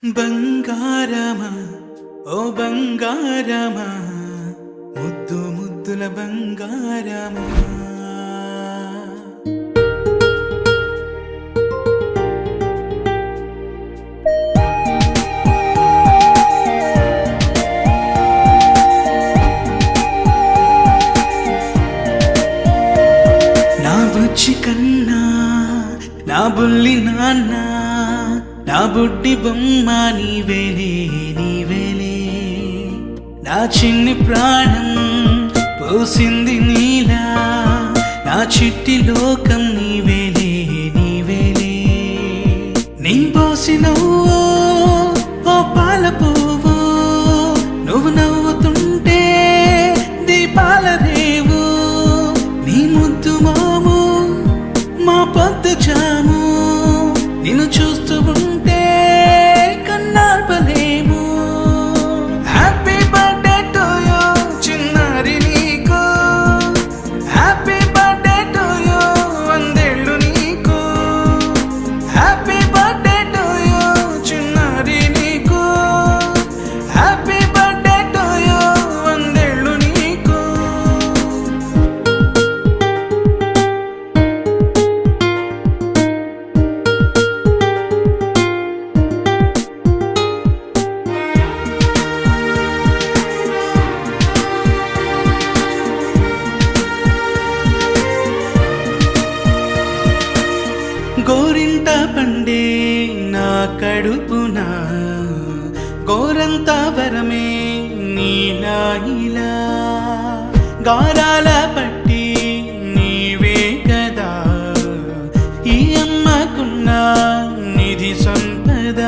బంగారమా ఓ బంగారమా ముద్దు ముద్దుల బంగారమా నా బుజ్జి కన్నా నా బుల్లి నాన్న నా బుడ్డి బొమ్మ నీవేలే నీవేలే నా చిన్ని ప్రాణం పోసింది నీలా నా చిట్టి లోకం నీవేలే నీవేలే నీ పోసినవో ఓ పాల పువ్వు నువ్వు నవ్వుతుంటే దీపాల రేవు నీ ముద్దు మాము మా పొద్దు జాము నిన్ను చూస్తూ ఉంటే కన్నార్పలేము. హ్యాపీ బర్త్డే టు యూ చిన్నారి నీకు, హ్యాపీ బర్త్డే టు యూ వందేళ్ళు నీకు, హ్యాపీ బర్త్డే టు యూ చిన్నారి నీకు, హ్యాపీ బర్త్డే టు యూ వందేళ్ళు నీకు. గోరింట పండే నా కడుపున గోరంత వరమే నీలా ఇలా గారాల పట్టి నీవే కదా ఈ అమ్మకున్న నిధి సంపద.